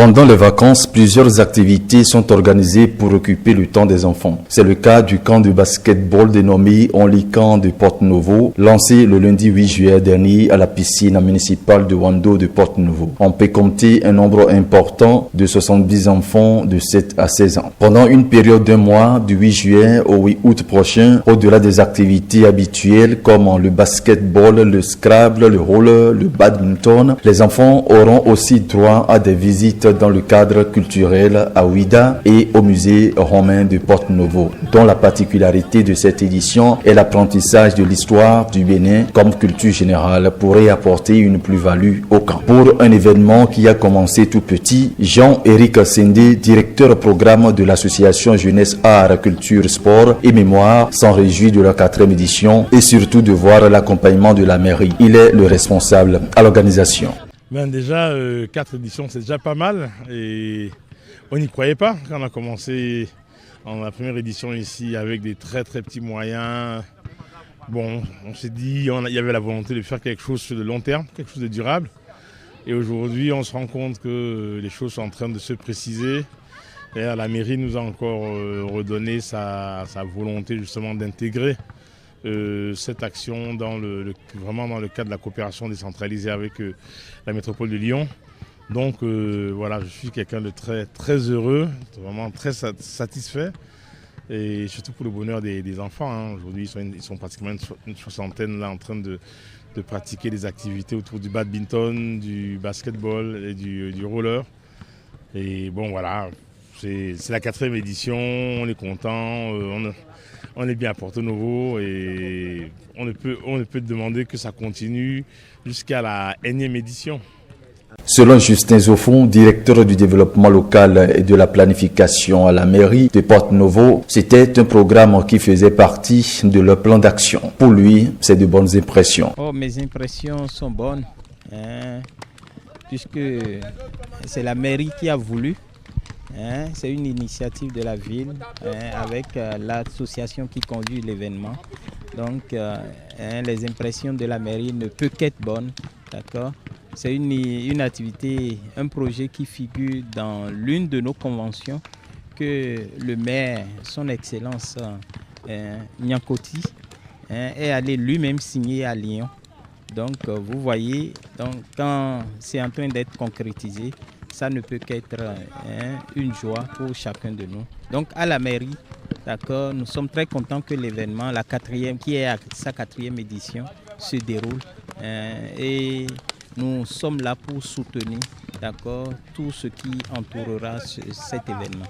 Pendant les vacances, plusieurs activités sont organisées pour occuper le temps des enfants. C'est le cas du camp de basketball dénommé Only Camp de Porto-Novo, lancé le lundi 8 juillet dernier à la piscine municipale de Wando de Porto-Novo. On peut compter un nombre important de 70 enfants de 7 à 16 ans. Pendant une période d'un mois, du 8 juillet au 8 août prochain, au-delà des activités habituelles comme le basketball, le Scrabble, le roller, le badminton, les enfants auront aussi droit à des visites dans le cadre culturel à Ouida et au musée romain de Porto-Novo, dont la particularité de cette édition est l'apprentissage de l'histoire du Bénin comme culture générale pourrait apporter une plus-value au camp. Pour un événement qui a commencé tout petit, Jean-Éric Sendé, directeur programme de l'association Jeunesse Art, Culture, Sport et Mémoire, s'en réjouit de la 4e édition et surtout de voir l'accompagnement de la mairie. Il est le responsable à l'organisation. Déjà, 4 éditions, c'est déjà pas mal et on n'y croyait pas quand on a commencé en la première édition ici avec des très petits moyens. Bon, on s'est dit, il y avait la volonté de faire quelque chose sur le long terme, quelque chose de durable. Et aujourd'hui, on se rend compte que les choses sont en train de se préciser. Et la mairie nous a encore redonné sa volonté justement d'intégrer cette action vraiment dans le cadre de la coopération décentralisée avec la métropole de Lyon. Donc voilà, je suis quelqu'un de très heureux, vraiment très satisfait et surtout pour le bonheur des enfants. Hein. Aujourd'hui, ils sont pratiquement une soixantaine là en train de pratiquer des activités autour du badminton, du basketball et du roller. Et bon voilà, c'est la 4e édition, on est content, on est bien à Porto-Novo et on ne peut demander que ça continue jusqu'à la 1e édition. Selon Justin Zofon, directeur du développement local et de la planification à la mairie de Porto-Novo, c'était un programme qui faisait partie de leur plan d'action. Pour lui, c'est de bonnes impressions. Mes impressions sont bonnes, puisque c'est la mairie qui a voulu. C'est une initiative de la ville avec l'association qui conduit l'événement. Donc les impressions de la mairie ne peuvent qu'être bonnes. D'accord. C'est une activité, un projet qui figure dans l'une de nos conventions que le maire, son excellence Nyankoti, est allé lui-même signer à Lyon. Donc vous voyez, quand c'est en train d'être concrétisé, ça ne peut qu'être une joie pour chacun de nous. Donc à la mairie, d'accord, nous sommes très contents que l'événement, la 4e, qui est à sa 4e édition, se déroule. Et nous sommes là pour soutenir, d'accord, tout ce qui entourera cet événement.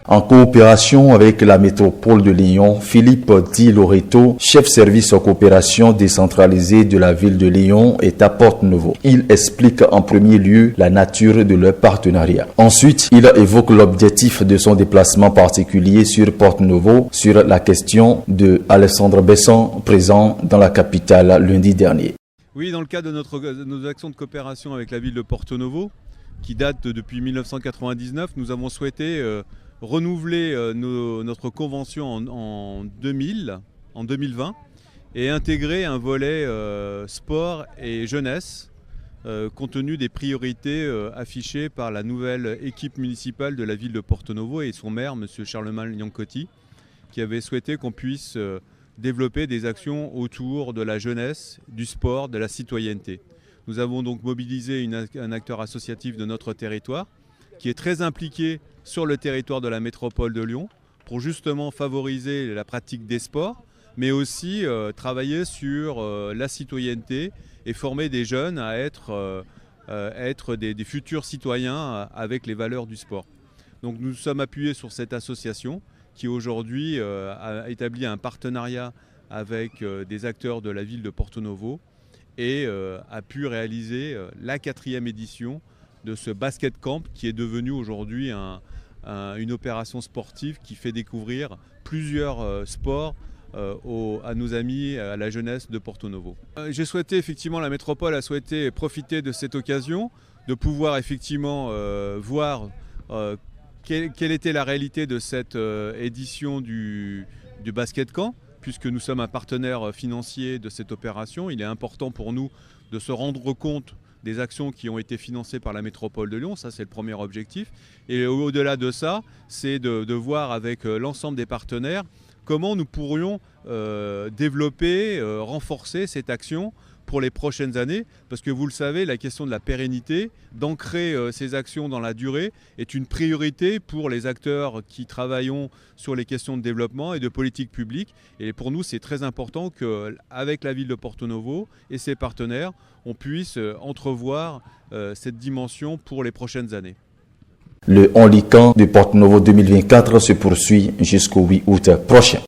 En coopération avec la métropole de Lyon, Philippe Di Loreto, chef service en coopération décentralisée de la ville de Lyon, est à Porto-Novo. Il explique en premier lieu la nature de leur partenariat. Ensuite, il évoque l'objectif de son déplacement particulier sur Porto-Novo sur la question de Alessandre Besson, présent dans la capitale lundi dernier. Oui, dans le cadre de nos actions de coopération avec la ville de Porto-Novo, qui date depuis 1999, nous avons souhaité renouveler notre convention en 2020 et intégrer un volet sport et jeunesse compte tenu des priorités affichées par la nouvelle équipe municipale de la ville de Porto-Novo et son maire, M. Charlemagne Nyankoti, qui avait souhaité qu'on puisse développer des actions autour de la jeunesse, du sport, de la citoyenneté. Nous avons donc mobilisé un acteur associatif de notre territoire qui est très impliqué sur le territoire de la métropole de Lyon pour justement favoriser la pratique des sports, mais aussi travailler sur la citoyenneté et former des jeunes à être des futurs citoyens avec les valeurs du sport. Donc nous sommes appuyés sur cette association qui aujourd'hui a établi un partenariat avec des acteurs de la ville de Porto-Novo et a pu réaliser la 4e édition de ce basket camp qui est devenu aujourd'hui une opération sportive qui fait découvrir plusieurs sports à nos amis, à la jeunesse de Porto-Novo. J'ai souhaité, effectivement, la métropole a souhaité profiter de cette occasion, de pouvoir effectivement voir quelle était la réalité de cette édition du basket camp, puisque nous sommes un partenaire financier de cette opération. Il est important pour nous de se rendre compte des actions qui ont été financées par la métropole de Lyon, ça c'est le premier objectif. Et au-delà de ça, c'est de voir avec l'ensemble des partenaires comment nous pourrions développer, renforcer cette action pour les prochaines années, parce que vous le savez, la question de la pérennité, d'ancrer ces actions dans la durée est une priorité pour les acteurs qui travaillent sur les questions de développement et de politique publique. Et pour nous, c'est très important qu'avec la ville de Porto-Novo et ses partenaires, on puisse entrevoir cette dimension pour les prochaines années. Le Onlycan de Porto-Novo 2024 se poursuit jusqu'au 8 août prochain.